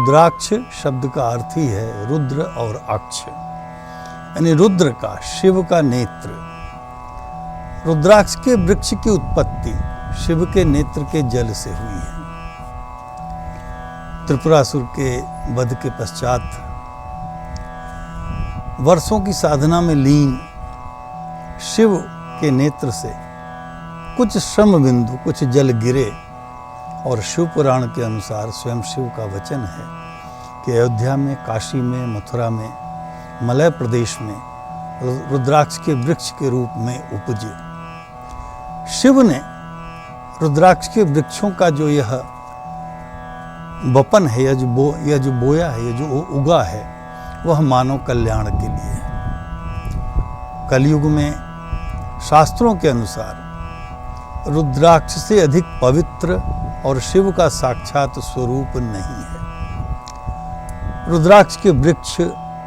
रुद्राक्ष शब्द का अर्थ ही है रुद्र और अक्ष, यानी रुद्र का, शिव का नेत्र। रुद्राक्ष के वृक्ष की उत्पत्ति शिव के नेत्र के जल से हुई है। त्रिपुरासुर के वध के पश्चात वर्षों की साधना में लीन शिव के नेत्र से कुछ श्रम बिंदु, कुछ जल गिरे और शिव पुराण के अनुसार स्वयं शिव का वचन है कि अयोध्या में, काशी में, मथुरा में, मलय प्रदेश में रुद्राक्ष के वृक्ष के रूप में उपजे। शिव ने रुद्राक्ष के वृक्षों का जो यह वपन है, यह जो बोया है, यह जो उगा है, वह मानव कल्याण के लिए है। कलयुग में शास्त्रों के अनुसार रुद्राक्ष से अधिक पवित्र और शिव का साक्षात स्वरूप नहीं है। रुद्राक्ष के वृक्ष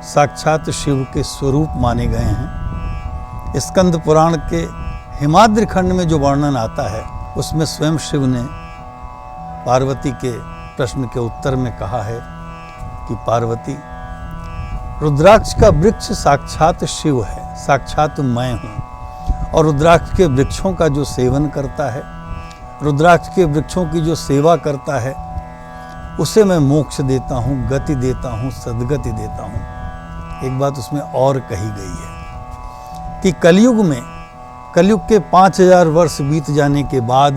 साक्षात शिव के स्वरूप माने गए हैं। स्कंद पुराण के हिमाद्रि खंड में जो वर्णन आता है उसमें स्वयं शिव ने पार्वती के प्रश्न के उत्तर में कहा है कि पार्वती, रुद्राक्ष का वृक्ष साक्षात शिव है, साक्षात मैं हूँ, और रुद्राक्ष के वृक्षों का जो सेवन करता है, रुद्राक्ष के वृक्षों की जो सेवा करता है, उसे मैं मोक्ष देता हूँ, गति देता हूँ, सद्गति देता हूँ। एक बात उसमें और कही गई है कि कलयुग के 5000 वर्ष बीत जाने के बाद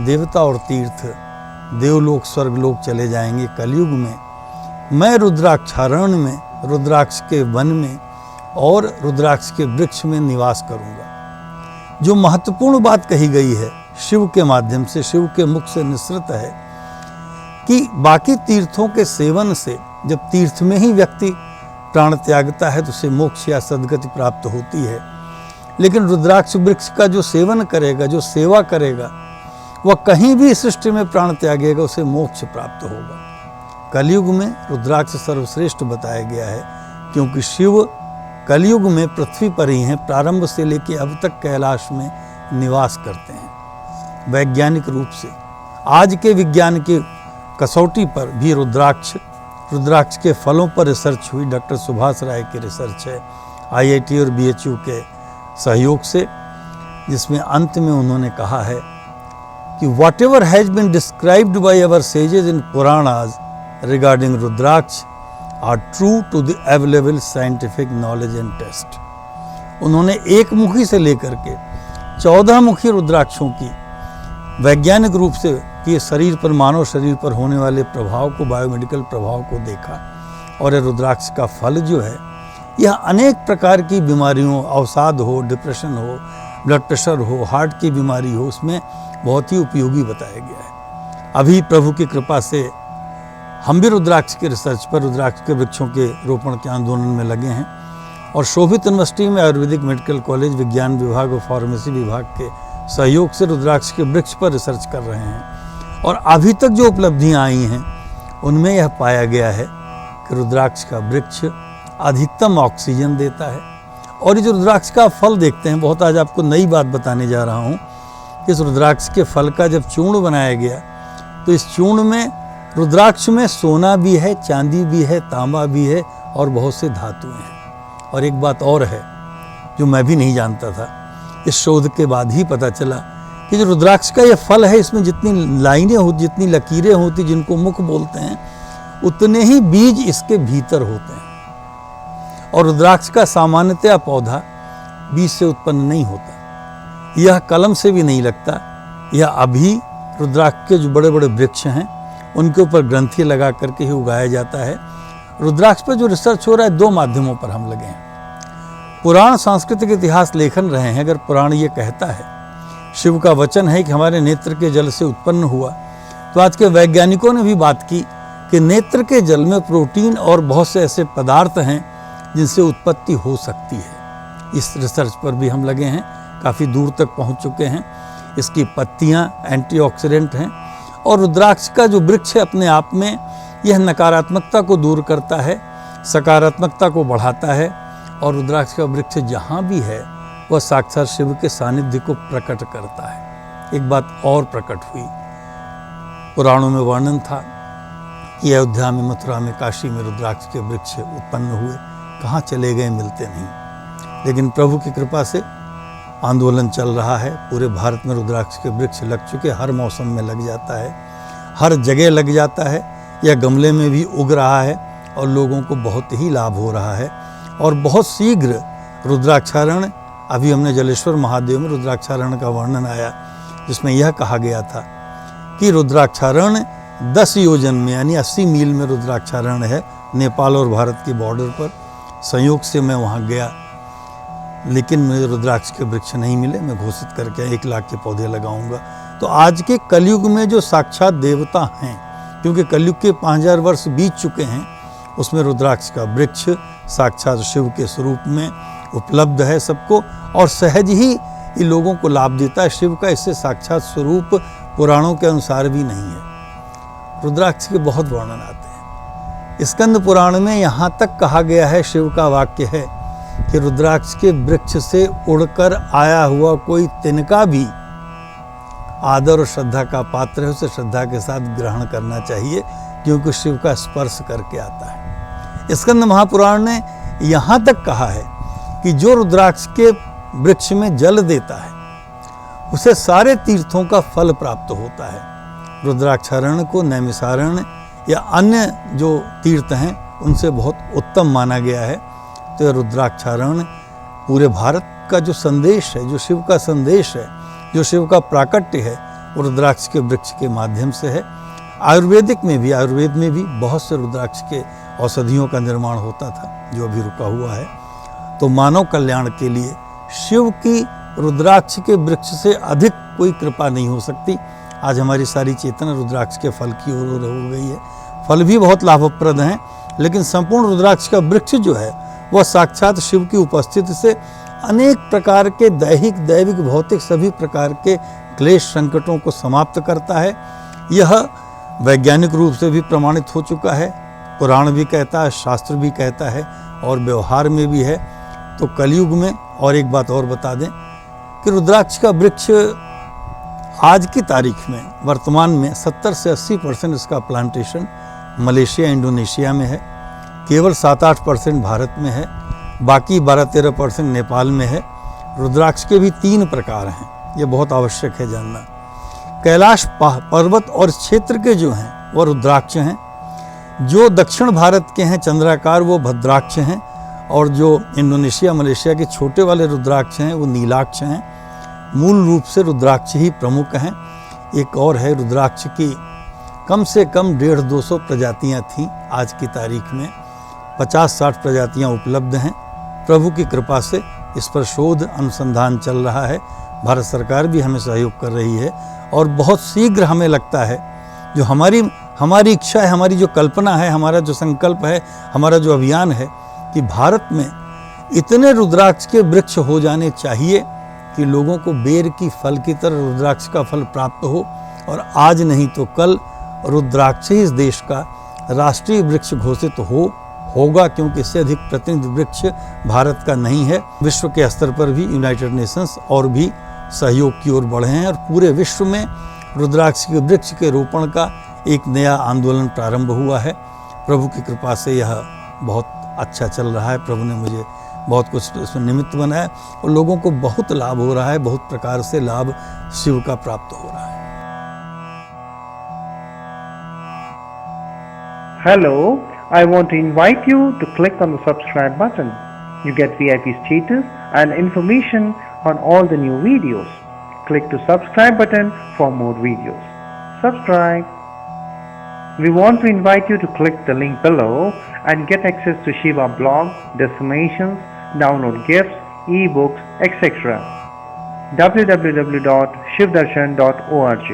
देवता और तीर्थ देवलोक, स्वर्गलोक चले जाएंगे। कलयुग में मैं रुद्राक्षारण्य में, रुद्राक्ष के वन में और रुद्राक्ष के वृक्ष में निवास करूँगा। जो महत्वपूर्ण बात कही गई है शिव के माध्यम से, शिव के मुख से निसृत है कि बाकी तीर्थों के सेवन से जब तीर्थ में ही व्यक्ति प्राण त्यागता है तो उसे मोक्ष या सद्गति प्राप्त होती है, लेकिन रुद्राक्ष वृक्ष का जो सेवन करेगा, जो सेवा करेगा, वह कहीं भी सृष्टि में प्राण त्यागेगा, उसे मोक्ष प्राप्त होगा। कलयुग में रुद्राक्ष सर्वश्रेष्ठ बताया गया है क्योंकि शिव कलयुग में पृथ्वी पर ही हैं, प्रारंभ से लेकर अब तक कैलाश में निवास करते हैं। वैज्ञानिक रूप से आज के विज्ञान की कसौटी पर भी रुद्राक्ष के फलों पर रिसर्च हुई। डॉक्टर सुभाष राय की रिसर्च है IIT और BHU के सहयोग से, जिसमें अंत में उन्होंने कहा है कि whatever has been described by our sages in Puranas regarding Rudraksha are true to the available scientific knowledge and test. उन्होंने एक मुखी से लेकर के 14 मुखी रुद्राक्षों की वैज्ञानिक रूप से ये शरीर पर, मानव शरीर पर होने वाले प्रभाव को, बायोमेडिकल प्रभाव को देखा, और रुद्राक्ष का फल जो है यह अनेक प्रकार की बीमारियों, अवसाद हो, डिप्रेशन हो, ब्लड प्रेशर हो, हार्ट की बीमारी हो, उसमें बहुत ही उपयोगी बताया गया है। अभी प्रभु की कृपा से हम भी रुद्राक्ष के रिसर्च पर, रुद्राक्ष के वृक्षों के रोपण के आंदोलन में लगे हैं और शोभित यूनिवर्सिटी में आयुर्वेदिक मेडिकल कॉलेज, विज्ञान विभाग और फार्मेसी विभाग के सहयोग से रुद्राक्ष के वृक्ष पर रिसर्च कर रहे हैं। और अभी तक जो उपलब्धियां आई हैं उनमें यह पाया गया है कि रुद्राक्ष का वृक्ष अधिकतम ऑक्सीजन देता है। और ये जो रुद्राक्ष का फल देखते हैं, बहुत आज आपको नई बात बताने जा रहा हूँ कि इस रुद्राक्ष के फल का जब चूर्ण बनाया गया तो इस चूर्ण में, रुद्राक्ष में सोना भी है, चांदी भी है, तांबा भी है और बहुत से धातुएं हैं। और एक बात और है जो मैं भी नहीं जानता था, इस शोध के बाद ही पता चला कि जो रुद्राक्ष का ये फल है, इसमें जितनी लाइनें होती, जितनी लकीरें होती, जिनको मुख बोलते हैं, उतने ही बीज इसके भीतर होते हैं। और रुद्राक्ष का सामान्यतया पौधा बीज से उत्पन्न नहीं होता, यह कलम से भी नहीं लगता। यह अभी रुद्राक्ष के जो बड़े बड़े वृक्ष हैं उनके ऊपर ग्रंथि लगा करके ही उगाया जाता है। रुद्राक्ष पर जो रिसर्च हो रहा है, 2 माध्यमों पर हम लगे हैं। पुराण सांस्कृतिक इतिहास लेखन रहे हैं। अगर पुराण ये कहता है, शिव का वचन है कि हमारे नेत्र के जल से उत्पन्न हुआ, तो आज के वैज्ञानिकों ने भी बात की कि नेत्र के जल में प्रोटीन और बहुत से ऐसे पदार्थ हैं जिनसे उत्पत्ति हो सकती है। इस रिसर्च पर भी हम लगे हैं, काफ़ी दूर तक पहुंच चुके हैं। इसकी पत्तियां एंटीऑक्सीडेंट हैं और रुद्राक्ष का जो वृक्ष है अपने आप में यह नकारात्मकता को दूर करता है, सकारात्मकता को बढ़ाता है। और रुद्राक्ष का वृक्ष जहाँ भी है वह साक्षात शिव के सानिध्य को प्रकट करता है। एक बात और प्रकट हुई, पुराणों में वर्णन था कि अयोध्या में, मथुरा में, काशी में रुद्राक्ष के वृक्ष उत्पन्न हुए, कहाँ चले गए मिलते नहीं। लेकिन प्रभु की कृपा से आंदोलन चल रहा है, पूरे भारत में रुद्राक्ष के वृक्ष लग चुके, हर मौसम में लग जाता है, हर जगह लग जाता है, या गमले में भी उग रहा है और लोगों को बहुत ही लाभ हो रहा है। और बहुत शीघ्र रुद्राक्षारण, अभी हमने जलेश्वर महादेव में रुद्राक्षारण का वर्णन आया, जिसमें यह कहा गया था कि रुद्राक्षारण 10 योजन में यानी 80 मील में रुद्राक्षारण है, नेपाल और भारत की बॉर्डर पर। संयोग से मैं वहाँ गया, लेकिन मुझे रुद्राक्ष के वृक्ष नहीं मिले। मैं घोषित करके 1 लाख के पौधे लगाऊंगा। तो आज के कलयुग में जो साक्षात देवता हैं, क्योंकि कलयुग के 5000 वर्ष बीत चुके हैं, उसमें रुद्राक्ष का वृक्ष साक्षात शिव के स्वरूप में उपलब्ध है सबको, और सहज ही ये लोगों को लाभ देता है। शिव का इससे साक्षात स्वरूप पुराणों के अनुसार भी नहीं है। रुद्राक्ष के बहुत वर्णन आते हैं। स्कंद पुराण में यहाँ तक कहा गया है, शिव का वाक्य है कि रुद्राक्ष के वृक्ष से उड़कर आया हुआ कोई तिनका भी आदर और श्रद्धा का पात्र है, उसे श्रद्धा के साथ ग्रहण करना चाहिए, क्योंकि शिव का स्पर्श करके आता है। स्कंद महापुराण ने यहाँ तक कहा है कि जो रुद्राक्ष के वृक्ष में जल देता है, उसे सारे तीर्थों का फल प्राप्त होता है। रुद्राक्षारण को नैमिषारण्य या अन्य जो तीर्थ हैं, उनसे बहुत उत्तम माना गया है। तो रुद्राक्षारण पूरे भारत का जो संदेश है, जो शिव का संदेश है, जो शिव का प्राकट्य है, वो रुद्राक्ष के वृक्ष के माध्यम से है। आयुर्वेद में भी बहुत से रुद्राक्ष के औषधियों का निर्माण होता था, जो अभी रुका हुआ है। तो मानव कल्याण के लिए शिव की रुद्राक्ष के वृक्ष से अधिक कोई कृपा नहीं हो सकती। आज हमारी सारी चेतना रुद्राक्ष के फल की ओर हो गई है। फल भी बहुत लाभप्रद हैं, लेकिन संपूर्ण रुद्राक्ष का वृक्ष जो है, वह साक्षात शिव की उपस्थिति से अनेक प्रकार के दैहिक, दैविक, भौतिक सभी प्रकार के क्लेश संकटों को समाप्त करता है। यह वैज्ञानिक रूप से भी प्रमाणित हो चुका है। पुराण भी कहता है, शास्त्र भी कहता है, और व्यवहार में भी है। तो कलयुग में और एक बात और बता दें कि रुद्राक्ष का वृक्ष आज की तारीख में, वर्तमान में 70 से 80% इसका प्लांटेशन मलेशिया, इंडोनेशिया में है। केवल 7-8% भारत में है। बाकी 12-13% नेपाल में है। रुद्राक्ष के भी 3 प्रकार हैं, ये बहुत आवश्यक है जानना। कैलाश पर्वत और क्षेत्र के जो हैं, वो रुद्राक्ष हैं। जो दक्षिण भारत के हैं चंद्राकार, वो भद्राक्ष हैं। और जो इंडोनेशिया, मलेशिया के छोटे वाले रुद्राक्ष हैं, वो नीलाक्ष हैं। मूल रूप से रुद्राक्ष ही प्रमुख हैं। एक और है, रुद्राक्ष की कम से कम 150-200 प्रजातियां थीं। आज की तारीख में 50-60 प्रजातियां उपलब्ध हैं। प्रभु की कृपा से इस पर शोध अनुसंधान चल रहा है। भारत सरकार भी हमें सहयोग कर रही है, और बहुत शीघ्र हमें लगता है, जो हमारी इच्छा है, हमारी जो कल्पना है, हमारा जो संकल्प है, हमारा जो अभियान है, कि भारत में इतने रुद्राक्ष के वृक्ष हो जाने चाहिए कि लोगों को बेर की फल की तरह रुद्राक्ष का फल प्राप्त हो। और आज नहीं तो कल रुद्राक्ष ही इस देश का राष्ट्रीय वृक्ष घोषित होगा, क्योंकि इससे अधिक प्रतिनिधि वृक्ष भारत का नहीं है। विश्व के स्तर पर भी यूनाइटेड नेशंस और भी सहयोग की ओर बढ़े हैं, और पूरे विश्व में रुद्राक्ष के वृक्ष के रोपण का एक नया आंदोलन प्रारंभ हुआ है। प्रभु की कृपा से यह बहुत अच्छा चल रहा है। प्रभु ने मुझे बहुत कुछ इसमें निमित्त बनाया, और लोगों को बहुत लाभ हो रहा है। बहुत प्रकार से लाभ शिव का प्राप्त हो रहा है। Hello, I want to invite you to click on the subscribe button. You get VIP status and information on all the new videos. Click to subscribe button for more videos. Subscribe. We want to invite you to click the link below and get access to Shiva blog, destinations, download gifts, ebooks, etc. www.shivdarshan.org